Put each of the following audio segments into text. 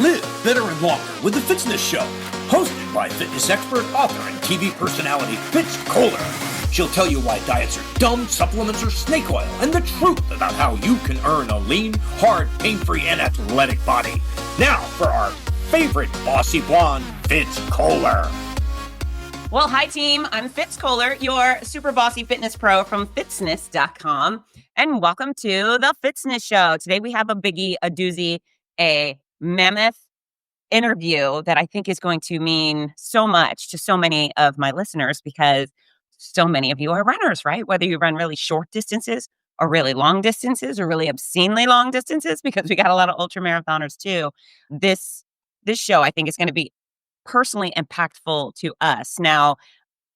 Live better and longer with the Fitzness Show, hosted by fitness expert, author, and TV personality Fitz Kohler. She'll tell you why diets are dumb, supplements are snake oil, and the truth about how you can earn a lean, hard, pain-free, and athletic body. Now for our favorite bossy blonde, Fitz Kohler. Well, hi team, I'm Fitz Kohler, your super bossy fitness pro from fitzness.com, and welcome to the Fitzness Show. Today we have a biggie, a doozy, a mammoth interview that I think is going to mean so much to so many of my listeners because so many of you are runners, right? Whether you run really short distances or really long distances or really obscenely long distances, because we got a lot of ultra marathoners too. This show I think is going to be personally impactful to us. Now,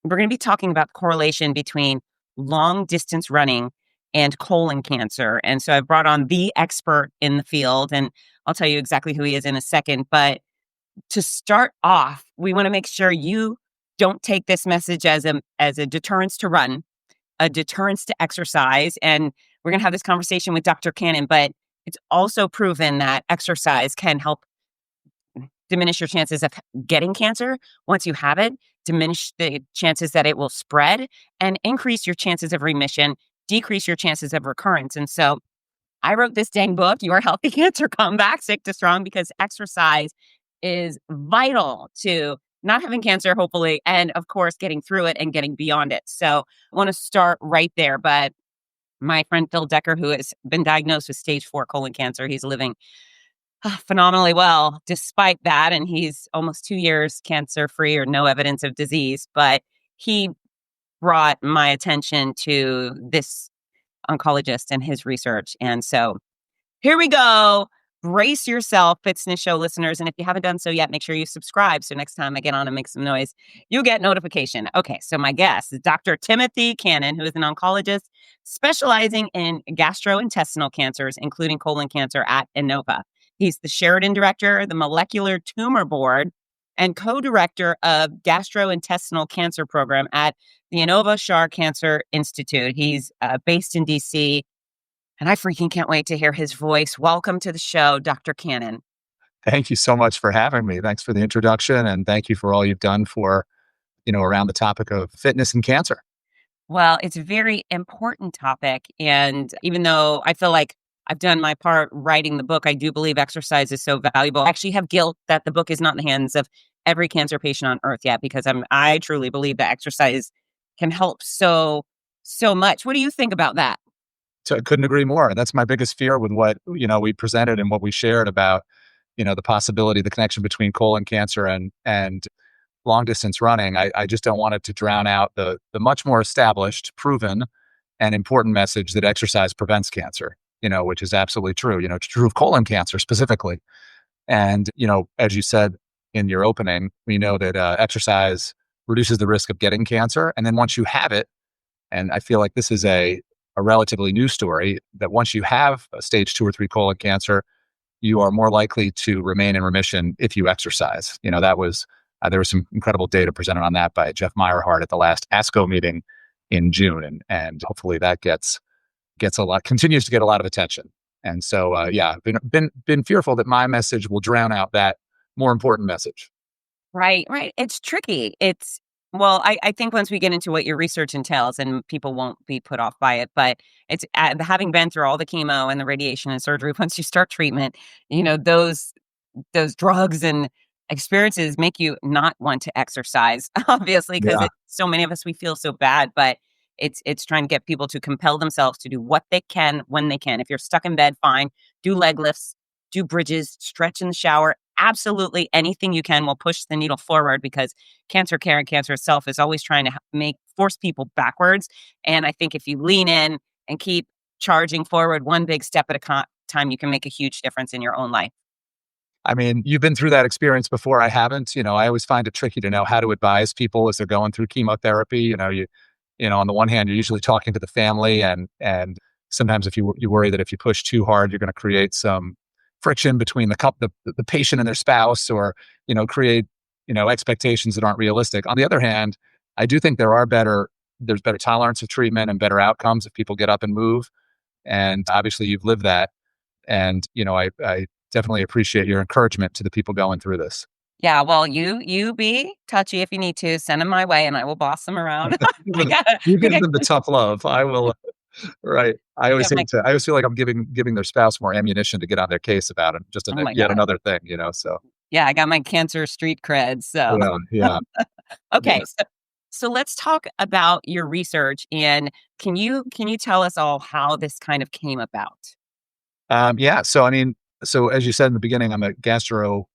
we're going to be talking about the correlation between long distance running and colon cancer. And so I've brought on the expert in the field, and I'll tell you exactly who he is in a second. But to start off, we want to make sure you don't take this message as a deterrence to run, a deterrence to exercise. And we're going to have this conversation with Dr. Cannon, but it's also proven that exercise can help diminish your chances of getting cancer once you have it, diminish the chances that it will spread, and increase your chances of remission, decrease your chances of recurrence. And so I wrote this dang book, Your Healthy Cancer Comeback, Sick to Strong, because exercise is vital to not having cancer, hopefully, and of course, getting through it and getting beyond it. So I want to start right there. But my friend Phil Decker, who has been diagnosed with stage 4 colon cancer, he's living phenomenally well despite that. And he's almost 2 years cancer-free or no evidence of disease. But he brought my attention to this oncologist and his research. And so here we go. Brace yourself, Fitzness Show listeners. And if you haven't done so yet, make sure you subscribe. So next time I get on and make some noise, you get notification. Okay, so my guest is Dr. Timothy Cannon, who is an oncologist specializing in gastrointestinal cancers, including colon cancer at Innova. He's the Sheridan Director, the Molecular Tumor Board, and co-director of Gastrointestinal Cancer Program at the Innova Shah Cancer Institute. He's based in D.C., and I freaking can't wait to hear his voice. Welcome to the show, Dr. Cannon. Thank you so much for having me. Thanks for the introduction, and thank you for all you've done for, around the topic of fitness and cancer. Well, it's a very important topic, and even though I feel like I've done my part writing the book, I do believe exercise is so valuable. I actually have guilt that the book is not in the hands of every cancer patient on earth yet, because I truly believe that exercise can help so much. What do you think about that? So I couldn't agree more. That's my biggest fear with what, we presented and what we shared about, the possibility, the connection between colon cancer and long distance running. I just don't want it to drown out the much more established, proven, and important message that exercise prevents cancer, which is absolutely true, it's true of colon cancer specifically. And, as you said in your opening, we know that exercise reduces the risk of getting cancer. And then once you have it, and I feel like this is a relatively new story, that once you have a stage 2 or 3 colon cancer, you are more likely to remain in remission if you exercise. That was, there was some incredible data presented on that by Jeff Meyerhart at the last ASCO meeting in June. And hopefully that continues to get a lot of attention. And so, been fearful that my message will drown out that more important message. Right. It's tricky. I think once we get into what your research entails, and people won't be put off by it, but it's having been through all the chemo and the radiation and surgery, once you start treatment, those drugs and experiences make you not want to exercise, obviously, because so many of us, we feel so bad, but it's trying to get people to compel themselves to do what they can when they can. If you're stuck in bed, fine, do leg lifts, do bridges, stretch in the shower. Absolutely anything you can will push the needle forward, because cancer care and cancer itself is always trying to force people backwards. And I think if you lean in and keep charging forward one big step at a time, you can make a huge difference in your own life. I mean, you've been through that experience before. I haven't. I always find it tricky to know how to advise people as they're going through chemotherapy. On the one hand, you're usually talking to the family, and sometimes if you worry that if you push too hard, you're going to create some friction between the patient and their spouse, or create expectations that aren't realistic. On the other hand, I do think there's better tolerance of treatment and better outcomes if people get up and move. And obviously, you've lived that. And I definitely appreciate your encouragement to the people going through this. Yeah, well, you be touchy if you need to. Send them my way, and I will boss them around. I gotta, You I give got, them the tough love. I will. Right. I I always got my. hate to. I always feel like I'm giving their spouse more ammunition to get on their case about it. Just Oh my yet god. another thing, you know. So Yeah, I got my cancer street cred. So yeah, yeah, yeah. okay, so let's talk about your research, and can you tell us all how this kind of came about? Yeah. So I mean, so as you said in the beginning, I'm a gastroenterology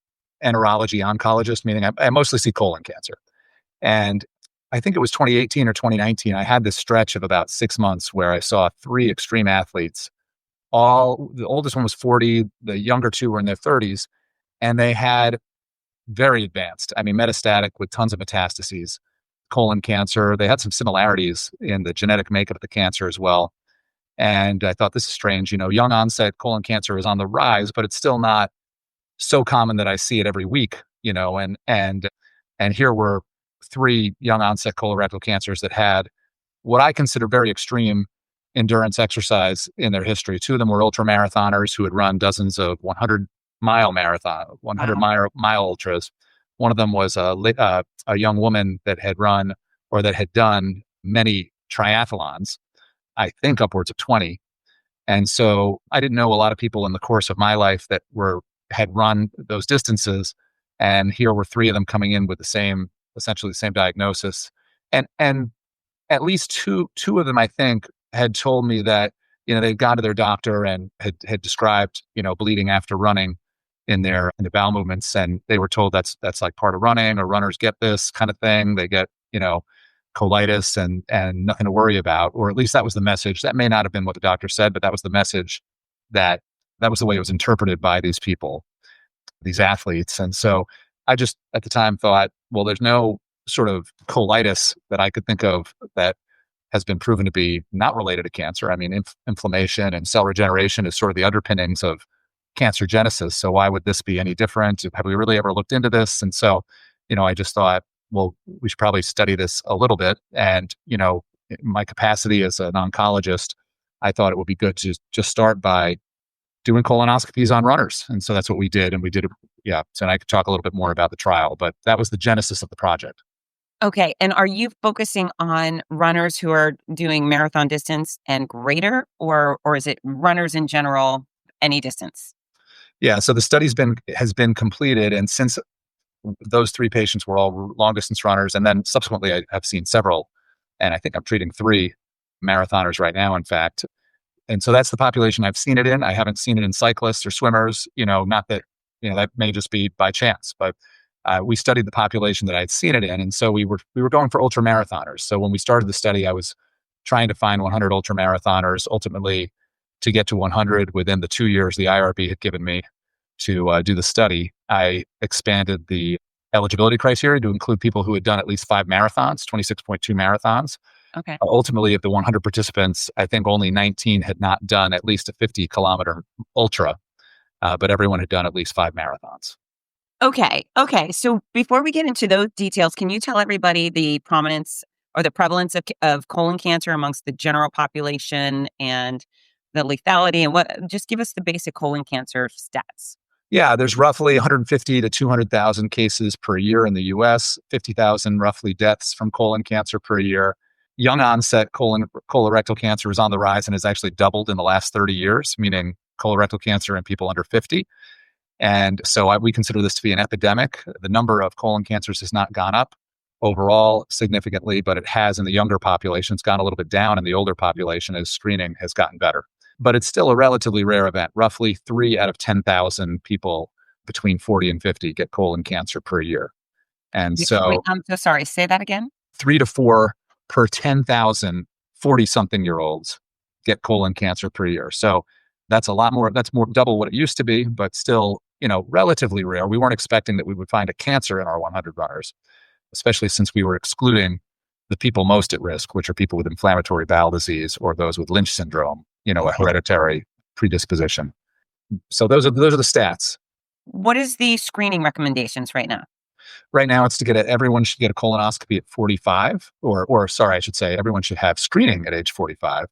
oncologist, meaning I mostly see colon cancer. And I think it was 2018 or 2019. I had this stretch of about 6 months where I saw three extreme athletes. All the oldest one was 40, the younger two were in their 30s, and they had very advanced, I mean, metastatic with tons of metastases, colon cancer. They had some similarities in the genetic makeup of the cancer as well. And I thought, this is strange. You know, young onset colon cancer is on the rise, but it's still not so common that I see it every week, you know, and here were three young onset colorectal cancers that had what I consider very extreme endurance exercise in their history. Two of them were ultra marathoners who had run dozens of 100-mile marathon, 100 Wow. mile ultras. One of them was a young woman that had run or that had done many triathlons, I think upwards of 20. And so I didn't know a lot of people in the course of my life that had run those distances. And here were three of them coming in with essentially the same diagnosis. And at least two of them, I think, had told me that, you know, they'd gone to their doctor and had described, you know, bleeding after running in the bowel movements. And they were told that's like part of running, or runners get this kind of thing. They get, you know, colitis and nothing to worry about, or at least that was the message. That may not have been what the doctor said, but that was the message that was the way it was interpreted by these people, these athletes. And so I just at the time thought, well, there's no sort of colitis that I could think of that has been proven to be not related to cancer. I mean, inflammation and cell regeneration is sort of the underpinnings of cancer genesis. So why would this be any different? Have we really ever looked into this? And so, you know, I just thought, well, we should probably study this a little bit. And, you know, in my capacity as an oncologist, I thought it would be good to just start by doing colonoscopies on runners. And so that's what we did. And we did it. Yeah. So and I could talk a little bit more about the trial, but that was the genesis of the project. Okay, and are you focusing on runners who are doing marathon distance and greater, or is it runners in general, any distance? Yeah. So the has been completed. And since those three patients were all long distance runners, and then subsequently I have seen several, and I think I'm treating three marathoners right now, in fact. And so that's the population I've seen it in. I haven't seen it in cyclists or swimmers, you know, not that, you know, that may just be by chance, but we studied the population that I'd seen it in. And so we were going for ultra marathoners. So when we started the study, I was trying to find 100 ultra marathoners, ultimately to get to 100 within the 2 years the IRB had given me to do the study. I expanded the eligibility criteria to include people who had done at least 5 marathons, 26.2 marathons. Okay. Ultimately, of the 100 participants, I think only 19 had not done at least a 50-kilometer ultra, but everyone had done at least 5 marathons. Okay. Okay. So before we get into those details, can you tell everybody the prominence or the prevalence of colon cancer amongst the general population and the lethality and just give us the basic colon cancer stats. Yeah, there's roughly 150 to 200,000 cases per year in the US, 50,000 roughly deaths from colon cancer per year. Young onset colorectal cancer is on the rise and has actually doubled in the last 30 years, meaning colorectal cancer in people under 50. And so we consider this to be an epidemic. The number of colon cancers has not gone up overall significantly, but it has in the younger population. It's gone a little bit down in the older population as screening has gotten better. But it's still a relatively rare event. Roughly 3 out of 10,000 people between 40 and 50 get colon cancer per year. And so Wait, I'm so sorry. Say that again. 3 to 4 per 10,000 40-something year olds get colon cancer per year. So that's a lot more. That's more double what it used to be, but still, relatively rare. We weren't expecting that we would find a cancer in our 100 runners, especially since we were excluding the people most at risk, which are people with inflammatory bowel disease or those with Lynch syndrome, a hereditary predisposition. So those are the stats. What is the screening recommendations right now? Right now, it's everyone should get a colonoscopy at 45, or sorry, I should say everyone should have screening at age 45.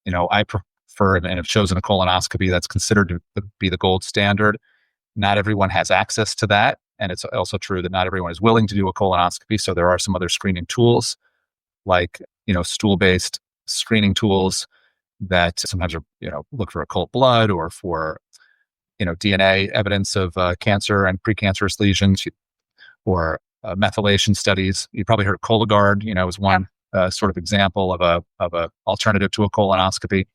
I prefer and have chosen a colonoscopy that's considered to be the gold standard. Not everyone has access to that. And it's also true that not everyone is willing to do a colonoscopy. So there are some other screening tools like, stool-based screening tools that sometimes are, look for occult blood or for, DNA evidence of cancer and precancerous lesions or methylation studies. You probably heard of Cologuard, is one sort of example of a alternative to a colonoscopy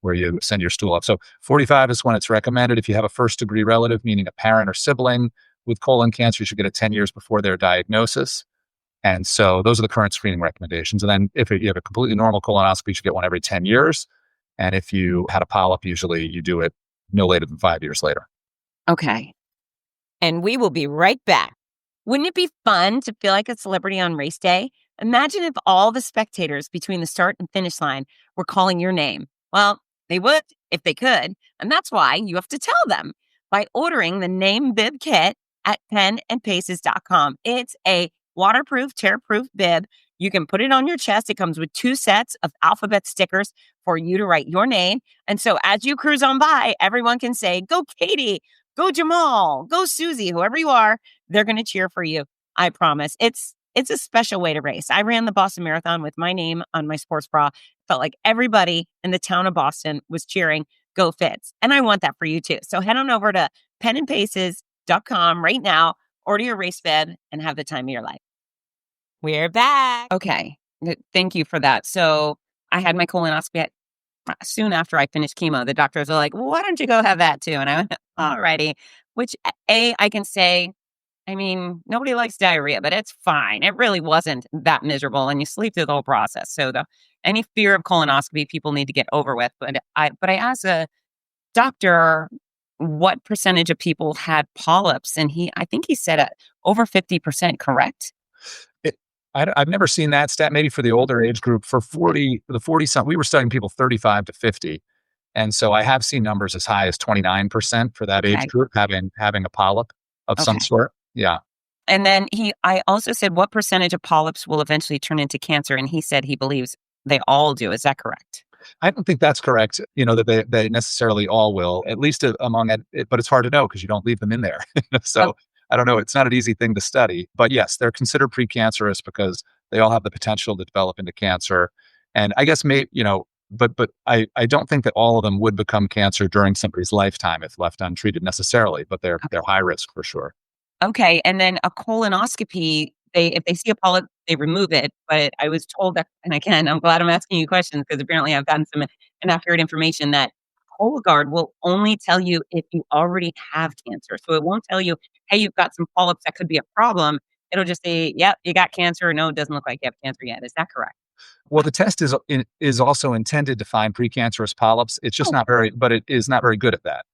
where you send your stool up. So 45 is when it's recommended. If you have a first degree relative, meaning a parent or sibling with colon cancer, you should get it 10 years before their diagnosis. And so those are the current screening recommendations. And then if you have a completely normal colonoscopy, you should get one every 10 years. And if you had a polyp, usually you do it no later than 5 years later. Okay. And we will be right back. Wouldn't it be fun to feel like a celebrity on race day? Imagine if all the spectators between the start and finish line were calling your name. Well, they would if they could. And that's why you have to tell them by ordering the Name Bib Kit at penandpaces.com. It's a waterproof, tear-proof bib. You can put it on your chest. It comes with 2 sets of alphabet stickers for you to write your name. And so as you cruise on by, everyone can say, go Katie, go Jamal, go Susie, whoever you are, they're going to cheer for you. I promise. It's a special way to race. I ran the Boston Marathon with my name on my sports bra. Felt like everybody in the town of Boston was cheering, go Fitz. And I want that for you too. So head on over to penandpaces.com right now, order your race bib, and have the time of your life. We're back. Okay. Thank you for that. So I had my colonoscopy soon after I finished chemo. The doctors were like, well, why don't you go have that too? And I went, alrighty. Which I can say, nobody likes diarrhea, but it's fine. It really wasn't that miserable, and you sleep through the whole process. So any fear of colonoscopy, people need to get over with. But I asked a doctor what percentage of people had polyps, and I think he said over 50%. Correct? I've never seen that stat. Maybe for the older age group, for the 40 something, we were studying people 35 to 50. And so I have seen numbers as high as 29% for that age group having a polyp of some sort. Yeah. And then I also said, what percentage of polyps will eventually turn into cancer? And he said he believes they all do. Is that correct? I don't think that's correct. That they necessarily all will, at least among it, but it's hard to know because you don't leave them in there. So I don't know. It's not an easy thing to study, but yes, they're considered precancerous because they all have the potential to develop into cancer. And I guess but I don't think that all of them would become cancer during somebody's lifetime if left untreated necessarily, but they're high risk for sure. Okay. And then a colonoscopy, if they see a polyp, they remove it. But I was told that, and again, I'm glad I'm asking you questions because apparently I've gotten some inaccurate information that Cologuard will only tell you if you already have cancer. So it won't tell you, hey, you've got some polyps that could be a problem. It'll just say, yep, you got cancer. Or, no, it doesn't look like you have cancer yet. Is that correct? Well, the test is also intended to find precancerous polyps. It's just but it is not very good at that.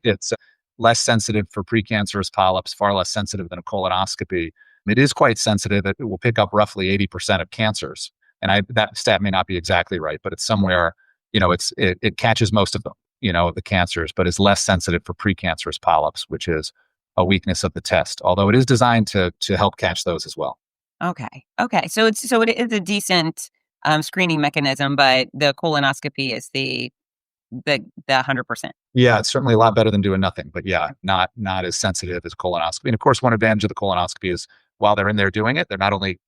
It's less sensitive for precancerous polyps, far less sensitive than a colonoscopy. It is quite sensitive. It will pick up roughly 80% of cancers. And that stat may not be exactly right, but it's somewhere, it catches most of them, the cancers, but is less sensitive for precancerous polyps, which is a weakness of the test, although it is designed to help catch those as well. Okay. So it is a decent screening mechanism, but the colonoscopy is the 100%. Yeah, it's certainly a lot better than doing nothing, but yeah, not as sensitive as colonoscopy. And of course, one advantage of the colonoscopy is while they're in there doing it, they're not only,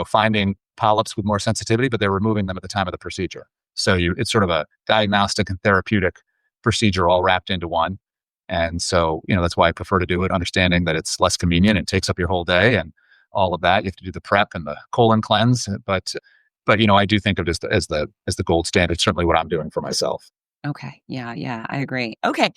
finding polyps with more sensitivity, but they're removing them at the time of the procedure. So it's sort of a diagnostic and therapeutic procedure all wrapped into one. And so, that's why I prefer to do it, understanding that it's less convenient and takes up your whole day and all of that. You have to do the prep and the colon cleanse, but I do think of it as the gold standard. Certainly what I'm doing for myself. Okay. Yeah, I agree. Okay.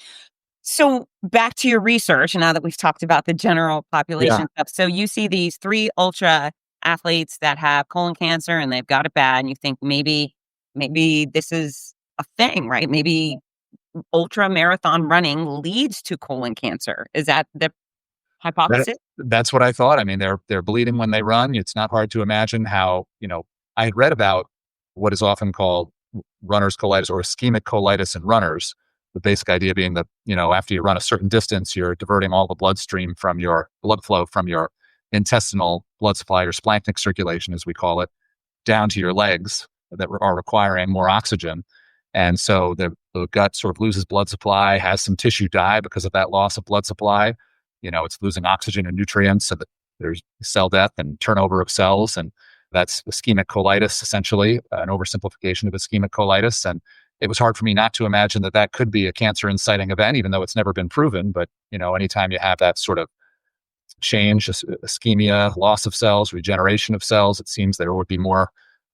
So back to your research, now that we've talked about the general population stuff. So you see these 3 ultra athletes that have colon cancer and they've got it bad, and you think maybe this is a thing, right? Maybe ultra marathon running leads to colon cancer. Is that the hypothesis? That's what I thought. They're bleeding when they run. It's not hard to imagine how, I had read about what is often called runner's colitis or ischemic colitis in runners. The basic idea being that, after you run a certain distance, you're diverting all the blood flow from your intestinal blood supply, or splanchnic circulation, as we call it, down to your legs that are requiring more oxygen. And so The gut sort of loses blood supply, has some tissue die because of that loss of blood supply. It's losing oxygen and nutrients, so that there's cell death and turnover of cells. And that's ischemic colitis, essentially, an oversimplification of ischemic colitis. And it was hard for me not to imagine that that could be a cancer inciting event, even though it's never been proven. But, anytime you have that sort of change, ischemia, loss of cells, regeneration of cells, it seems there would be more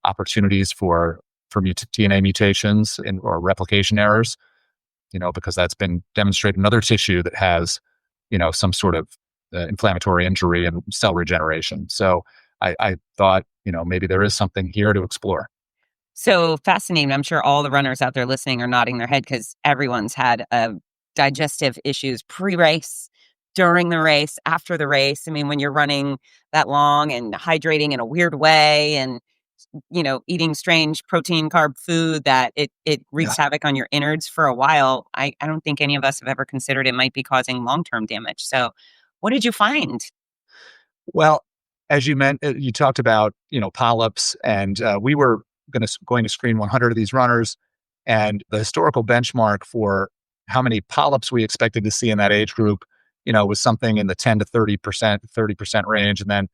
opportunities for DNA mutations or replication errors, because that's been demonstrated in other tissue that has, some sort of inflammatory injury and cell regeneration. So I thought, maybe there is something here to explore. So fascinating. I'm sure all the runners out there listening are nodding their head because everyone's had digestive issues pre-race, during the race, after the race. I mean, when you're running that long and hydrating in a weird way and, eating strange protein carb food that it wreaks havoc on your innards for a while, I don't think any of us have ever considered it might be causing long-term damage. So what did you find? Well, as you meant, you talked about, polyps, and we were going to screen 100 of these runners, and the historical benchmark for how many polyps we expected to see in that age group, was something in the 10 to 30% range. And then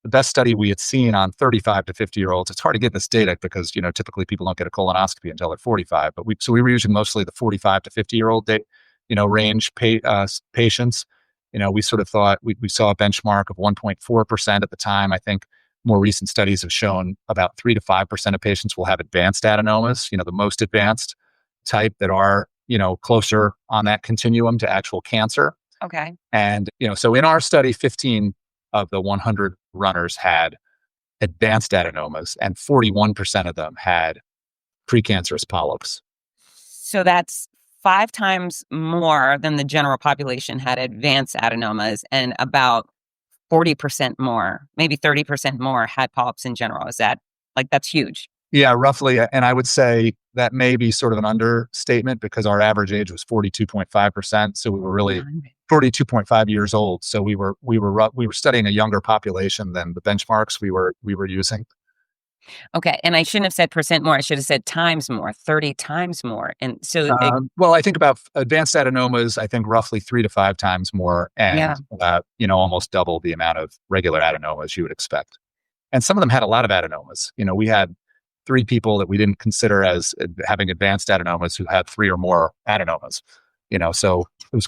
the best study we had seen on 35 to 50-year-olds, it's hard to get this data because, typically people don't get a colonoscopy until they're 45, but we were using mostly the 45 to 50-year-old range patients. We sort of thought we saw a benchmark of 1.4% at the time. I think more recent studies have shown about 3 to 5% of patients will have advanced adenomas, the most advanced type that are, closer on that continuum to actual cancer. Okay. And, so in our study, 15 of the 100 runners had advanced adenomas, and 41% of them had precancerous polyps. So that's 5 times more than the general population had advanced adenomas, and about 40% more, maybe 30% more had polyps in general. Is that that's huge? Yeah, roughly. And I would say that may be sort of an understatement because our average age was 42.5%. So we were really 42.5 years old. So we were studying a younger population than the benchmarks we were using. Okay. And I shouldn't have said percent more. I should have said times more, 30 times more. And so, well, I think about advanced adenomas, I think roughly 3 to 5 times more, and almost double the amount of regular adenomas you would expect. And some of them had a lot of adenomas. We had 3 people that we didn't consider as having advanced adenomas who had 3 or more adenomas. So it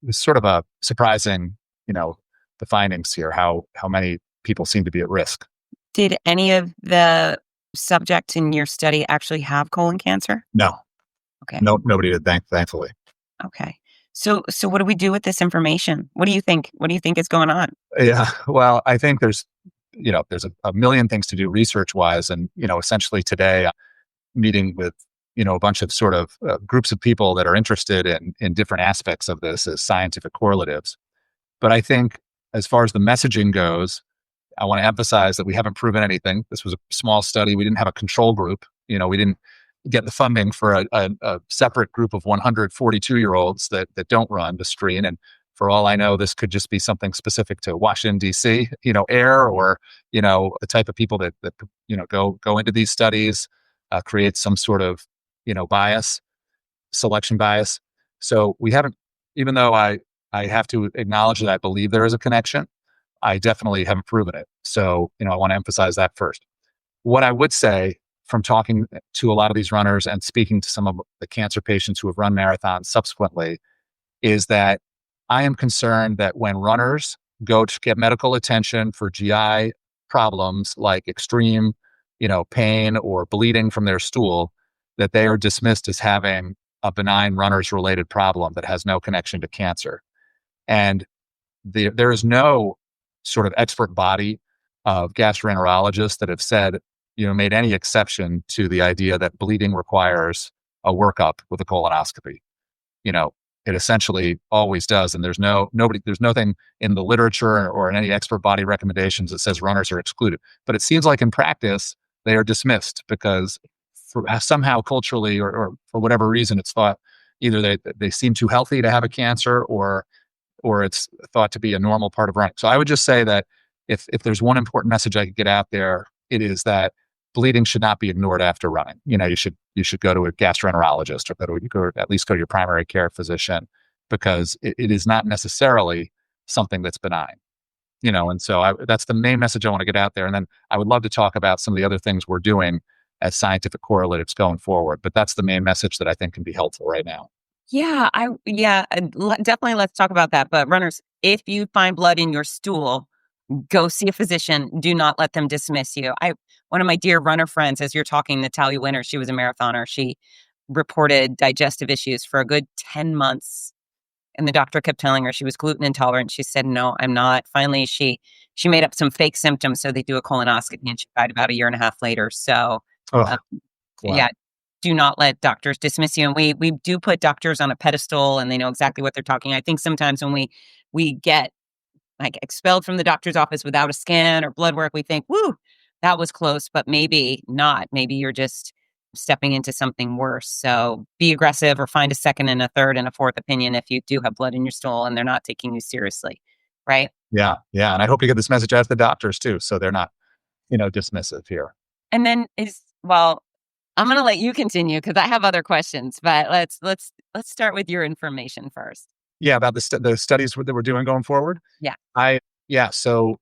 was sort of a surprising, the findings here, how many people seem to be at risk. Did any of the subjects in your study actually have colon cancer? No. Okay. No, nobody did, thankfully. Okay. So what do we do with this information? What do you think? What do you think is going on? Yeah. Well, I think there's a million things to do research-wise. And, essentially today, meeting with, a bunch of sort of groups of people that are interested in different aspects of this as scientific correlatives. But I think as far as the messaging goes, I want to emphasize that we haven't proven anything. This was a small study. We didn't have a control group. We didn't get the funding for a separate group of 142-year-olds that don't run to screen. And for all I know, this could just be something specific to Washington, D.C., air, or, the type of people that go into these studies, create some sort of, selection bias. So we haven't, even though I have to acknowledge that I believe there is a connection, I definitely haven't proven it. So, I want to emphasize that first. What I would say from talking to a lot of these runners and speaking to some of the cancer patients who have run marathons subsequently is that I am concerned that when runners go to get medical attention for GI problems like extreme, pain or bleeding from their stool, that they are dismissed as having a benign runner's related problem that has no connection to cancer. And there is no sort of expert body of gastroenterologists that have said, made any exception to the idea that bleeding requires a workup with a colonoscopy. It essentially always does. And there's nothing in the literature or in any expert body recommendations that says runners are excluded. But it seems like in practice, they are dismissed because somehow culturally or for whatever reason, it's thought either they seem too healthy to have a cancer or it's thought to be a normal part of running. So I would just say that if there's one important message I could get out there, it is that bleeding should not be ignored after running. You should go to a gastroenterologist or at least go to your primary care physician, because it is not necessarily something that's benign. And so that's the main message I want to get out there. And then I would love to talk about some of the other things we're doing as scientific correlatives going forward. But that's the main message that I think can be helpful right now. Definitely let's talk about that. But runners, if you find blood in your stool, go see a physician. Do not let them dismiss you. One of my dear runner friends, as you're talking, Natalia Winter, she was a marathoner. She reported digestive issues for a good 10 months. And the doctor kept telling her she was gluten intolerant. She said, no, I'm not. Finally, she made up some fake symptoms. So they do a colonoscopy, and she died about a year and a half later. So, Oh, um, wow. yeah, do not let doctors dismiss you. And we do put doctors on a pedestal, and they know exactly what they're talking. I think sometimes when we get like expelled from the doctor's office without a scan or blood work, we think, woo, that was close, but maybe not. Maybe you're just stepping into something worse. So be aggressive, or find a second and a third and a fourth opinion if you do have blood in your stool and they're not taking you seriously. Right. Yeah. Yeah. And I hope you get this message out to the doctors too, so they're not, dismissive here. And then I'm going to let you continue because I have other questions, but let's start with your information first. Yeah. About the studies that we're doing going forward. Yeah. Yeah. So,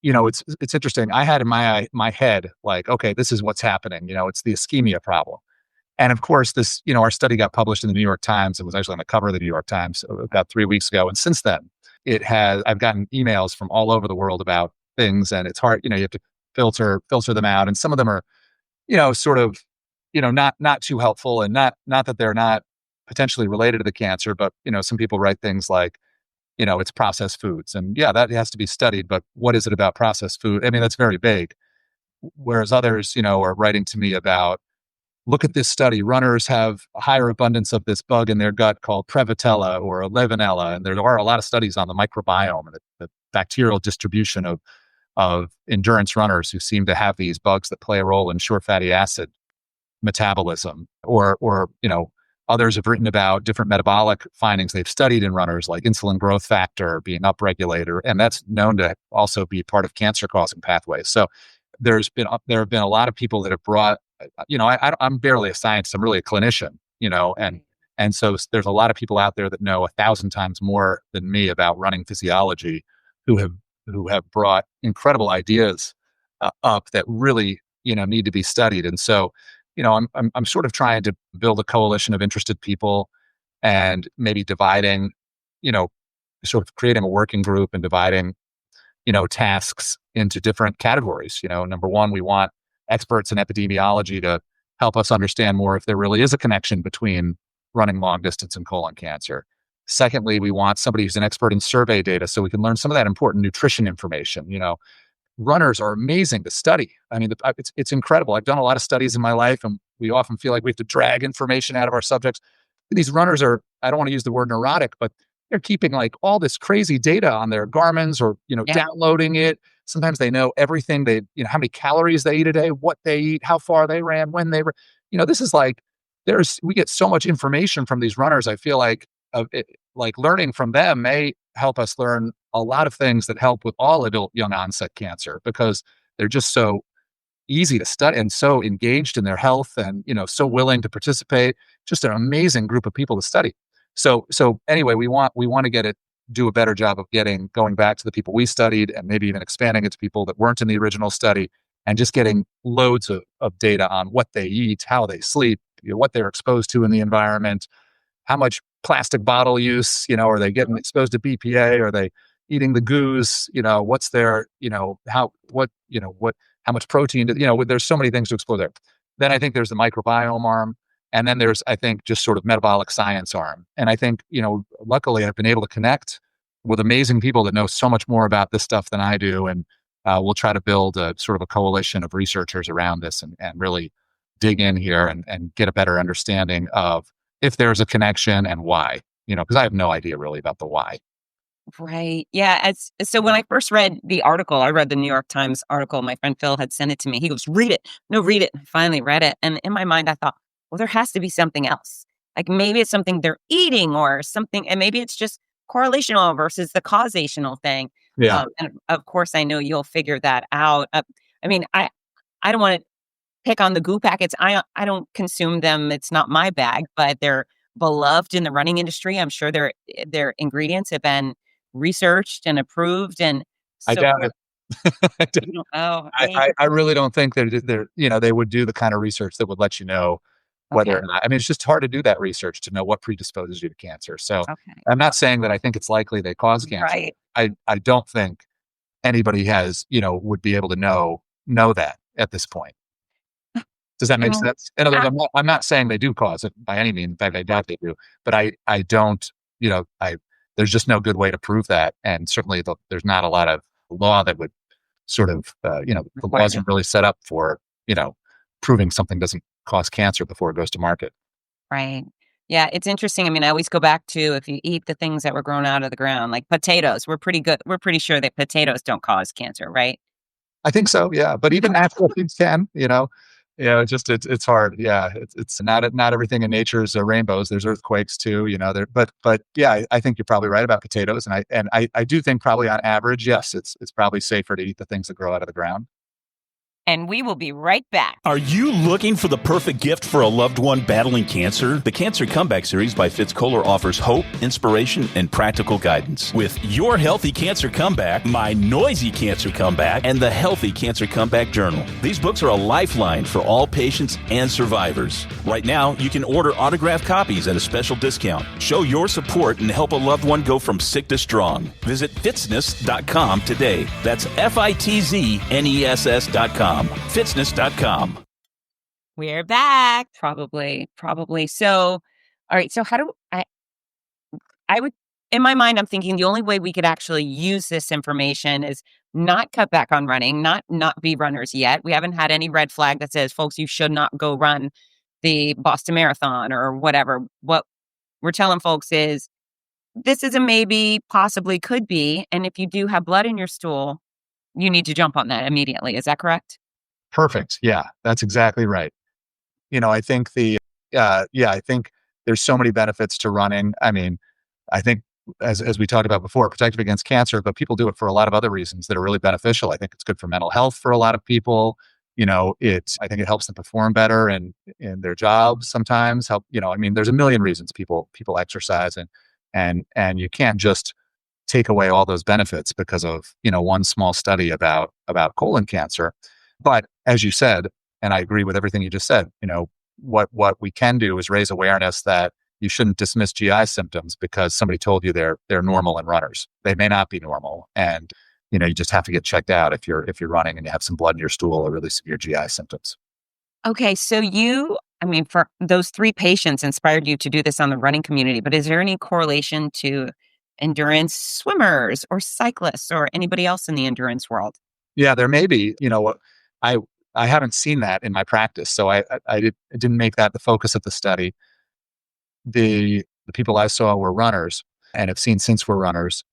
it's interesting. I had in my head, like, okay, this is what's happening. It's the ischemia problem. And of course, this, our study got published in the New York Times. It was actually on the cover of the New York Times about 3 weeks ago. And since then, I've gotten emails from all over the world about things, and it's hard, you have to filter them out. And some of them are, sort of, not too helpful, and not that they're not potentially related to the cancer, but, some people write things like, it's processed foods. And yeah, that has to be studied, but what is it about processed food? I mean, that's very vague. Whereas others, are writing to me about, look at this study. Runners have a higher abundance of this bug in their gut called Prevotella or Levanella. And there are a lot of studies on the microbiome and the bacterial distribution of endurance runners who seem to have these bugs that play a role in short fatty acid metabolism. Or others have written about different metabolic findings they've studied in runners, like insulin growth factor being upregulated, and that's known to also be part of cancer-causing pathways. So there have been a lot of people that have brought, I'm barely a scientist, I'm really a clinician, and so there's a lot of people out there that know 1,000 times more than me about running physiology, who have brought incredible ideas up that really, need to be studied. And so, I'm sort of trying to build a coalition of interested people, and maybe dividing, sort of creating a working group and dividing, tasks into different categories. Number one, we want experts in epidemiology to help us understand more if there really is a connection between running long distance and colon cancer. Secondly, we want somebody who's an expert in survey data, so we can learn some of that important nutrition information. Runners are amazing to study. I mean, it's incredible. I've done a lot of studies in my life, and we often feel like we have to drag information out of our subjects. These runners are, I don't want to use the word neurotic, but they're keeping like all this crazy data on their Garmin's, or, downloading it. Sometimes they know everything. How many calories they eat a day, what they eat, how far they ran, when they were, this is like, we get so much information from these runners. I feel like, like learning from them may help us learn a lot of things that help with all adult young onset cancer, because they're just so easy to study and so engaged in their health, and, so willing to participate. Just an amazing group of people to study. So anyway, we want to do a better job of going back to the people we studied, and maybe even expanding it to people that weren't in the original study, and just getting loads of data on what they eat, how they sleep, what they're exposed to in the environment, how much plastic bottle use, are they getting exposed to BPA? Are they eating the goose? What's their, how much protein, there's so many things to explore there. Then I think there's the microbiome arm. And then there's, I think, just sort of metabolic science arm. And I think, luckily I've been able to connect with amazing people that know so much more about this stuff than I do. And we'll try to build a sort of a coalition of researchers around this, and really dig in here and get a better understanding of if there's a connection and why, because I have no idea really about the why. Right. Yeah. So when I first read the article, I read the New York Times article. My friend Phil had sent it to me. He goes, read it. No, read it. I finally read it. And in my mind, I thought, well, there has to be something else. Like maybe it's something they're eating or something. And maybe it's just correlational versus the causational thing. Yeah. And of course, I know you'll figure that out. I mean, I don't want to pick on the goo packets. I don't consume them. It's not my bag, but they're beloved in the running industry. I'm sure their ingredients have been researched and approved and I so doubt forth. it. I doubt- You know, oh, I really don't think they're they would do the kind of research that would let you know whether okay, or not. I mean, it's just hard to do that research to know what predisposes you to cancer. So okay, I'm not saying that I think it's likely they cause cancer. right, I don't think anybody has, would be able to know that at this point. Does that make and sense? In other uh, words, I'm not saying they do cause it by any means. In fact, I doubt they do. But I don't, I there's just no good way to prove that. And certainly there's not a lot of law that would sort of, the laws required, aren't really set up for, proving something doesn't cause cancer before it goes to market. right. Yeah, it's interesting. I mean, I always go back to if you eat the things that were grown out of the ground, like potatoes, we're pretty good. We're pretty sure that potatoes don't cause cancer, right? I think so, yeah. But even natural things can, it's hard. Yeah, it's not everything in nature is rainbows. There's earthquakes too, there. But yeah, I think you're probably right about potatoes, and I do think probably on average, yes, it's probably safer to eat the things that grow out of the ground. And we will be right back. Are you looking for the perfect gift for a loved one battling cancer? The Cancer Comeback series by Fitz Kohler offers hope, inspiration, and practical guidance. With Your Healthy Cancer Comeback, My Noisy Cancer Comeback, and the Healthy Cancer Comeback Journal. These books are a lifeline for all patients and survivors. Right now, you can order autographed copies at a special discount. Show your support and help a loved one go from sick to strong. Visit fitzness.com today. That's FITZNESS.com. Fitzness.com. We're back. Probably. So, all right. So how do I would, in my mind, I'm thinking the only way we could actually use this information is not cut back on running, not be runners yet. We haven't had any red flag that says, folks, you should not go run the Boston Marathon or whatever. What we're telling folks is this is a maybe, possibly could be. And if you do have blood in your stool, you need to jump on that immediately. Is that correct? Perfect. Yeah, that's exactly right. I think I think there's so many benefits to running. I mean, I think as we talked about before, protective against cancer, but people do it for a lot of other reasons that are really beneficial. I think it's good for mental health for a lot of people. I think it helps them perform better in their jobs sometimes. I mean, there's a million reasons people exercise and you can't just take away all those benefits because of, one small study about colon cancer. But as you said, and I agree with everything you just said, what we can do is raise awareness that you shouldn't dismiss GI symptoms because somebody told you they're normal in runners. They may not be normal, and you just have to get checked out if you're running and you have some blood in your stool or really severe GI symptoms. Okay, so for those 3 patients inspired you to do this on the running community, but is there any correlation to endurance swimmers or cyclists or anybody else in the endurance world? Yeah, there may be. I I haven't seen that in my practice, so I didn't make that the focus of the study. The people I saw were runners and have seen since were runners.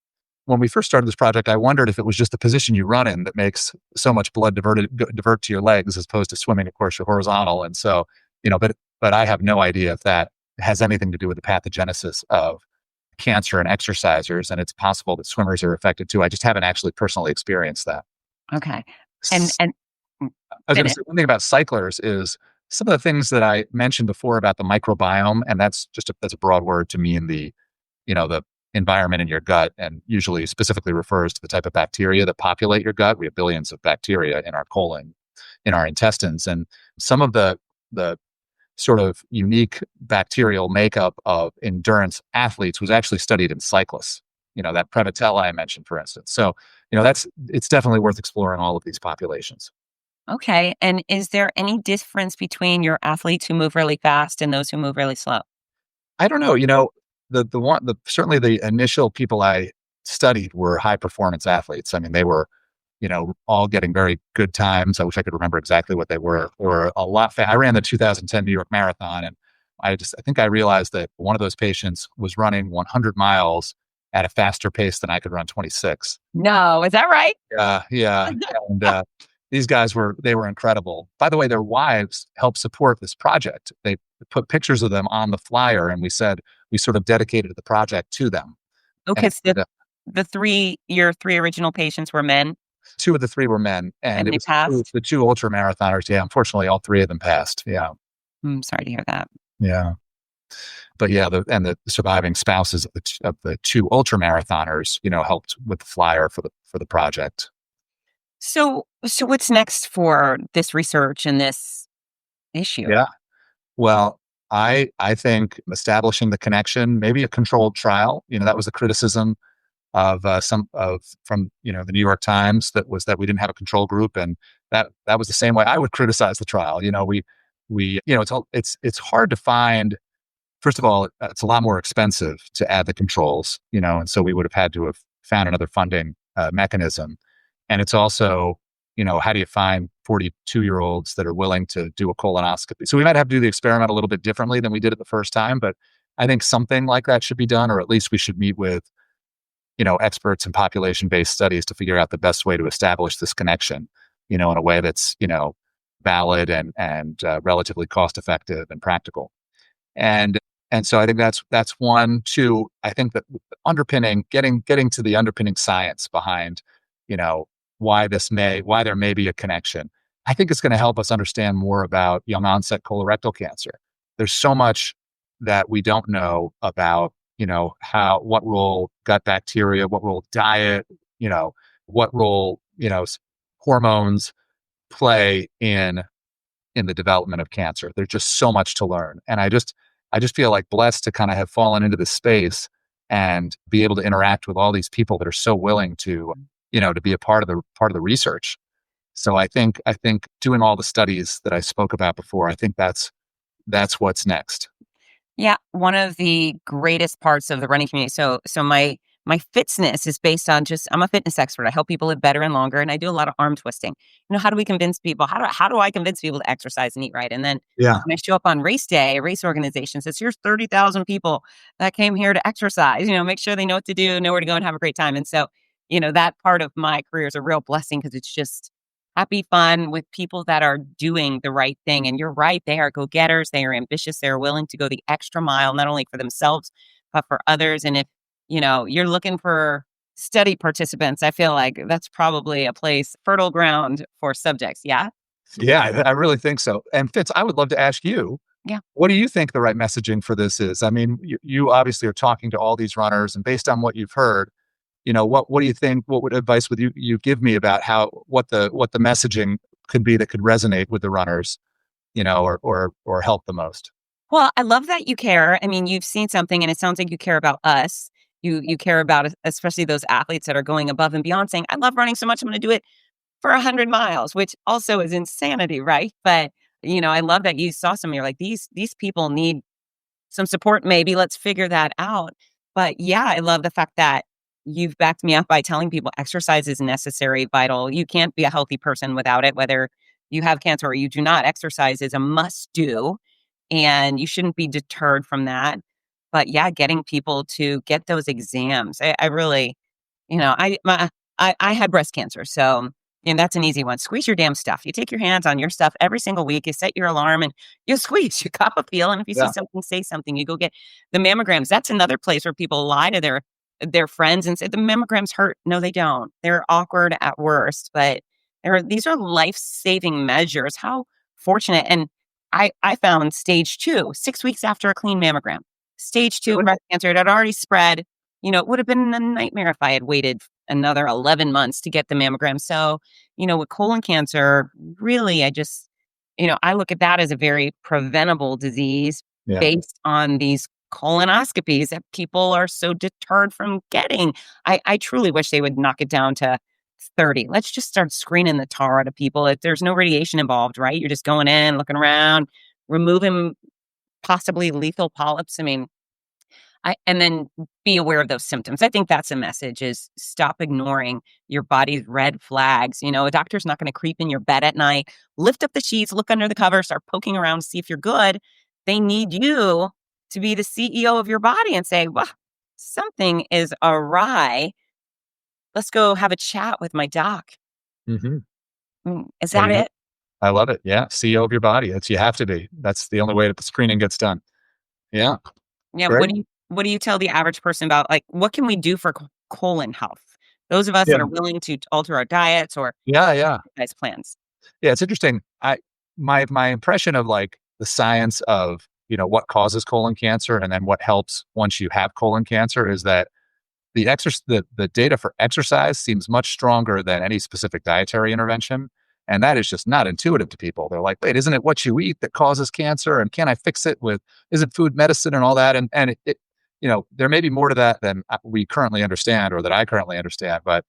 When we first started this project, I wondered if it was just the position you run in that makes so much blood divert to your legs as opposed to swimming. Of course, you're horizontal, and so but I have no idea if that has anything to do with the pathogenesis of cancer in exercisers, and it's possible that swimmers are affected too. I just haven't actually personally experienced that. Okay. And I was going to finish. say one thing about cyclers is some of the things that I mentioned before about the microbiome, and that's a broad word to mean the environment in your gut, and usually specifically refers to the type of bacteria that populate your gut. We have billions of bacteria in our colon, in our intestines, and some of the sort of unique bacterial makeup of endurance athletes was actually studied in cyclists. That Prevotella I mentioned, for instance. So, it's definitely worth exploring all of these populations. Okay. And is there any difference between your athletes who move really fast and those who move really slow? I don't know. Certainly the initial people I studied were high performance athletes. I mean, they were, all getting very good times. I wish I could remember exactly what they were, or a lot. I ran the 2010 New York Marathon, and I think I realized that one of those patients was running 100 miles at a faster pace than I could run 26. No, is that right? Yeah. And these guys were incredible. By the way, their wives helped support this project. They put pictures of them on the flyer, and we said we sort of dedicated the project to them. Okay. And, So your 3 original patients were men. Two of the three were men, and And it they was passed? the two ultra marathoners. Yeah, unfortunately, all three of them passed. Yeah, I'm sorry to hear that. yeah. But yeah, the surviving spouses of the two ultra marathoners, helped with the flyer for the project. So what's next for this research and this issue? Yeah. Well, I think establishing the connection, maybe a controlled trial. That was a criticism of some of from the New York Times, that we didn't have a control group, and that was the same way I would criticize the trial. We it's hard to find. First of all, it's a lot more expensive to add the controls, and so we would have had to have found another funding mechanism. And it's also, how do you find 42-year-olds that are willing to do a colonoscopy? So we might have to do the experiment a little bit differently than we did it the first time, but I think something like that should be done, or at least we should meet with, experts in population-based studies to figure out the best way to establish this connection, in a way that's, valid and relatively cost-effective and practical. And and so I think that's one. Two, I think that underpinning, getting to the underpinning science behind, why there may be a connection. I think it's going to help us understand more about young onset colorectal cancer. There's so much that we don't know about, what role gut bacteria, what role diet, what role, hormones play in the development of cancer. There's just so much to learn. And I just feel like blessed to kind of have fallen into this space and be able to interact with all these people that are so willing to, to be a part of the research. So I think doing all the studies that I spoke about before, I think that's what's next. Yeah, one of the greatest parts of the running community. So my fitzness is based on I'm a fitness expert. I help people live better and longer, and I do a lot of arm twisting. How do we convince people? How do I convince people to exercise and eat right? And then Yeah. when I show up on race day, a race organization says, "Here's 30,000 people that came here to exercise. Make sure they know what to do, know where to go, and have a great time." And so, that part of my career is a real blessing because it's just happy fun with people that are doing the right thing. And you're right, they are go-getters, they are ambitious, they are willing to go the extra mile, not only for themselves, but for others. And if, you're looking for study participants, I feel like that's probably a place, fertile ground for subjects. Yeah. Yeah, I really think so. And Fitz, I would love to ask you, Yeah. what do you think the right messaging for this is? I mean, you obviously are talking to all these runners, and based on what you've heard, what do you think? What would advice would you give me about what the messaging could be that could resonate with the runners, or help the most? Well, I love that you care. I mean, you've seen something and it sounds like you care about us. You care about especially those athletes that are going above and beyond, saying, "I love running so much, I'm going to do it for 100 miles," which also is insanity, right? But, I love that you saw some, you're like, these people need some support, maybe let's figure that out. But yeah, I love the fact that you've backed me up by telling people exercise is necessary, vital. You can't be a healthy person without it, whether you have cancer or you do not. Exercise is a must do, and you shouldn't be deterred from that. But yeah, getting people to get those exams. I really, I had breast cancer, so that's an easy one. Squeeze your damn stuff. You take your hands on your stuff every single week. You set your alarm and you squeeze. You cop a feel, and if you see Yeah. something, say something. You go get the mammograms. That's another place where people lie to their friends and say the mammograms hurt. No, they don't. They're awkward at worst, but these are life saving measures. How fortunate! And I found stage 2 6 weeks after a clean mammogram. Stage 2 Really? breast cancer. It had already spread. It would have been a nightmare if I had waited another 11 months to get the mammogram. So, with colon cancer, really, I look at that as a very preventable disease Yeah. based on these colonoscopies that people are so deterred from getting. I truly wish they would knock it down to 30. Let's just start screening the tar out of people. If there's no radiation involved, right? You're just going in, looking around, removing possibly lethal polyps. I mean, and then be aware of those symptoms. I think that's a message: is stop ignoring your body's red flags. A doctor's not going to creep in your bed at night, lift up the sheets, look under the cover, start poking around to see if you're good. They need you to be the CEO of your body and say, well, something is awry. Let's go have a chat with my doc. Mm-hmm. Is There that you go. it? I love it. Yeah, CEO of your body. You have to be. That's the only way that the screening gets done. Yeah, Yeah. great. What do you tell the average person about, like, what can we do for colon health? Those of us Yeah. that are willing to alter our diets or Yeah. exercise plans. Yeah, it's interesting. My impression of like the science of, what causes colon cancer and then what helps once you have colon cancer is that the data for exercise seems much stronger than any specific dietary intervention. And that is just not intuitive to people. They're like, wait, isn't it what you eat that causes cancer? And can I fix it with, is it food medicine and all that? And there may be more to that than we currently understand or that I currently understand. But,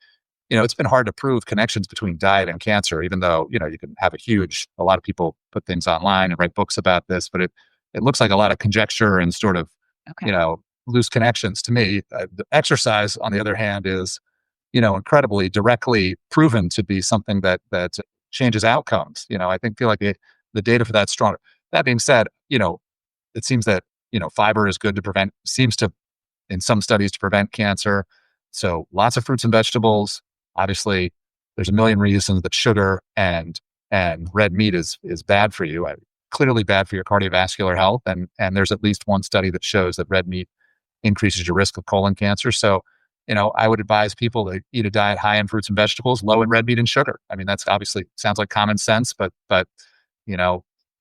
it's been hard to prove connections between diet and cancer, even though, you can have a lot of people put things online and write books about this, but it looks like a lot of conjecture and sort of, Okay. loose connections to me. The exercise, on the other hand, is, incredibly directly proven to be something that changes outcomes. Feel like the data for that's stronger. That being said, it seems that, fiber is good seems to, in some studies, to prevent cancer. So lots of fruits and vegetables. Obviously, there's a million reasons that sugar and red meat is bad for you. Clearly bad for your cardiovascular health. And there's at least one study that shows that red meat increases your risk of colon cancer. So, I would advise people to eat a diet high in fruits and vegetables, low in red meat and sugar. I mean, that's obviously sounds like common sense, but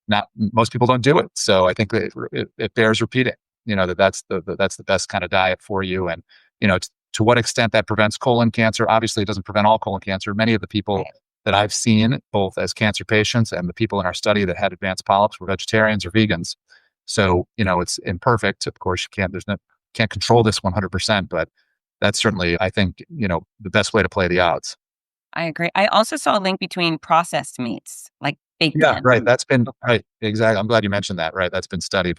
not most people don't do it. So I think that it bears repeating. That's the best kind of diet for you. And to what extent that prevents colon cancer? Obviously, it doesn't prevent all colon cancer. Many of the people that I've seen, both as cancer patients and the people in our study that had advanced polyps, were vegetarians or vegans. So it's imperfect. Of course, can't control this 100%, but that's certainly, I think, the best way to play the odds. I agree. I also saw a link between processed meats, like bacon. Yeah, right. That's been right. Exactly. I'm glad you mentioned that. Right. That's been studied.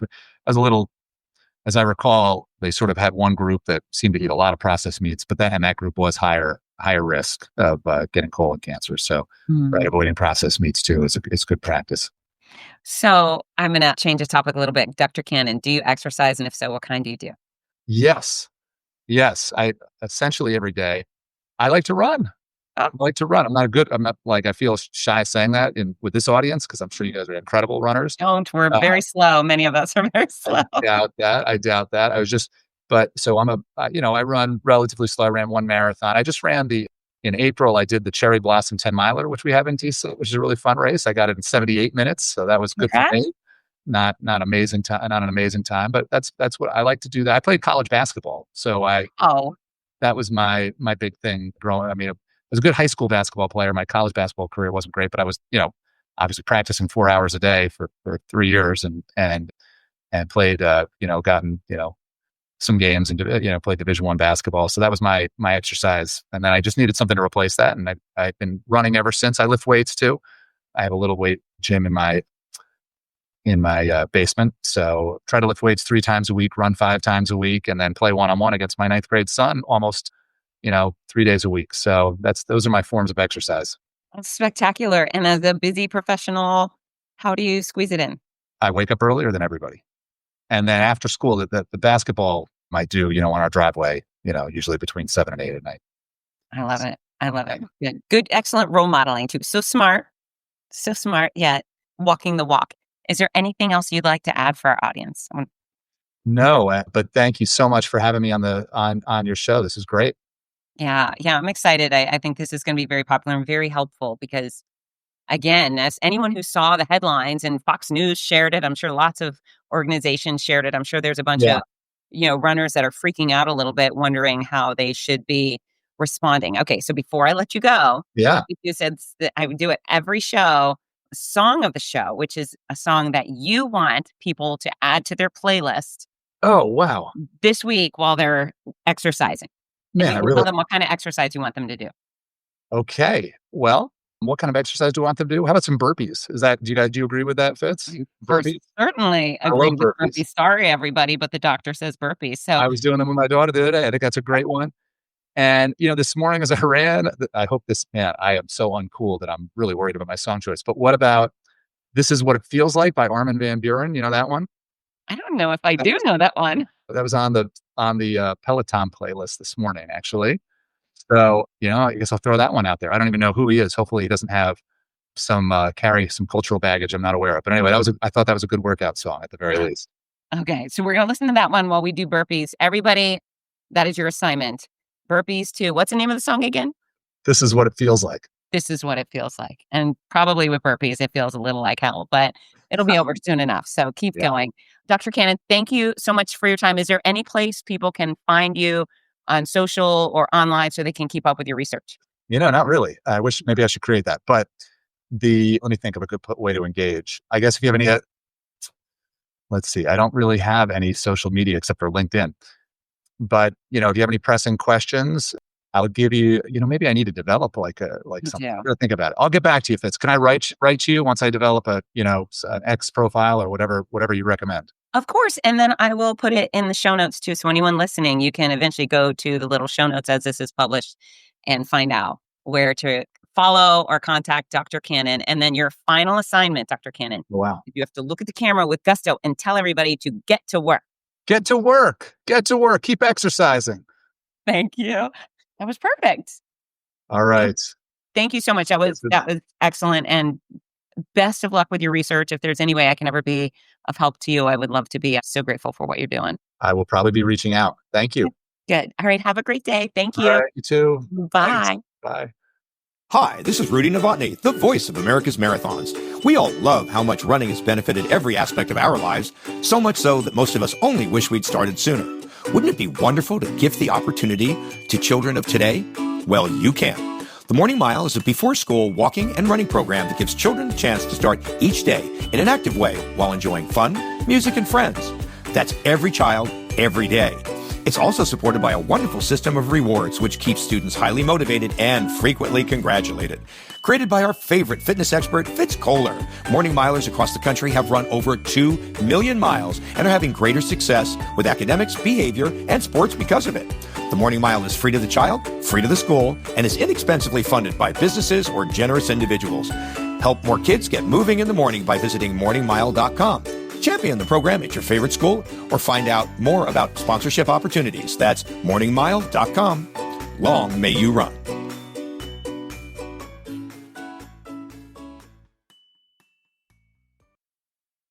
As I recall, they sort of had one group that seemed to eat a lot of processed meats, but that group was higher risk of getting colon cancer. So, right, avoiding processed meats too is good practice. So I'm going to change the topic a little bit. Dr. Cannon, do you exercise? And if so, what kind do you do? Yes. I essentially every day. I like to run. I'm not like, I feel shy saying that with this audience, because I'm sure you guys are incredible runners. Don't. We're very slow. Many of us are very slow. I doubt that. So I run relatively slow. I ran one marathon. In April, I did the Cherry Blossom 10 miler, which we have in DC, which is a really fun race. I got it in 78 minutes. So that was good for me. Not an amazing time, but that's what I like to do. That I played college basketball. So that was my big thing growing. I mean, I was a good high school basketball player. My college basketball career wasn't great, but I was, obviously practicing 4 hours a day for 3 years and played, gotten, some games and, played Division I basketball. So that was my exercise. And then I just needed something to replace that. And I've been running ever since. I lift weights too. I have a little weight gym in my basement. So try to lift weights 3 times a week, run 5 times a week, and then play one-on-one against my 9th grade son almost, 3 days a week. So those are my forms of exercise. That's spectacular. And as a busy professional, how do you squeeze it in? I wake up earlier than everybody. And then after school, the basketball might do, on our driveway, usually between 7 and 8 at night. I love it. Yeah. Good, excellent role modeling too. So smart, yet walking the walk. Is there anything else you'd like to add for our audience? No, but thank you so much for having me on your show. This is great. Yeah, I'm excited. I think this is going to be very popular and very helpful because, again, as anyone who saw the headlines and Fox News shared it, I'm sure lots of organizations shared it. I'm sure there's a bunch of, runners that are freaking out a little bit, wondering how they should be responding. Okay, so before I let you go, you said that I would do it every show. Song of the show, which is a song that you want people to add to their playlist. Oh, wow. This week while they're exercising. Man, and you tell them what kind of exercise you want them to do. Okay. Well, what kind of exercise do you want them to do? How about some burpees? Do you agree with that, Fitz? Burpees? Certainly agree with burpees. Sorry, everybody, but the doctor says burpees. So I was doing them with my daughter the other day. I think that's a great one. And, this morning as I ran, I am so uncool that I'm really worried about my song choice. But what about This Is What It Feels Like by Armin van Buuren? You know that one? I don't know if I do know that one. That was on the Peloton playlist this morning, actually. So, I guess I'll throw that one out there. I don't even know who he is. Hopefully he doesn't have carry some cultural baggage I'm not aware of. But anyway, I thought that was a good workout song at the very least. Okay. So we're going to listen to that one while we do burpees. Everybody, that is your assignment. burpees too. What's the name of the song again? This is what it feels like. This is what it feels like. And probably with burpees, it feels a little like hell, but it'll be over soon enough. So keep going. Dr. Cannon, thank you so much for your time. Is there any place people can find you on social or online so they can keep up with your research? Not really. I wish maybe I should create that. But let me think of a good way to engage. I guess if you have any, let's see, I don't really have any social media except for LinkedIn. But, if you have any pressing questions, I'll give you, maybe I need to develop something. I'm gonna think about it. I'll get back to you, Fitz. Can I write to you once I develop an X profile or whatever you recommend? Of course. And then I will put it in the show notes too. So anyone listening, you can eventually go to the little show notes as this is published and find out where to follow or contact Dr. Cannon. And then your final assignment, Dr. Cannon. Wow. You have to look at the camera with gusto and tell everybody to get to work. Get to work. Get to work. Keep exercising. Thank you. That was perfect. All right. Thank you so much. That was excellent. And best of luck with your research. If there's any way I can ever be of help to you, I would love to be. I'm so grateful for what you're doing. I will probably be reaching out. Thank you. Good. All right. Have a great day. Thank you. All right, you too. Bye. Thanks. Bye. Hi, this is Rudy Novotny, the voice of America's Marathons. We all love how much running has benefited every aspect of our lives, so much so that most of us only wish we'd started sooner. Wouldn't it be wonderful to gift the opportunity to children of today? Well, you can. The Morning Mile is a before-school walking and running program that gives children a chance to start each day in an active way while enjoying fun, music, and friends. That's every child, every day. It's also supported by a wonderful system of rewards, which keeps students highly motivated and frequently congratulated. Created by our favorite fitness expert, Fitz Kohler, Morning Milers across the country have run over 2 million miles and are having greater success with academics, behavior, and sports because of it. The Morning Mile is free to the child, free to the school, and is inexpensively funded by businesses or generous individuals. Help more kids get moving in the morning by visiting morningmile.com. Champion the program at your favorite school or find out more about sponsorship opportunities. That's morningmile.com. Long may you run.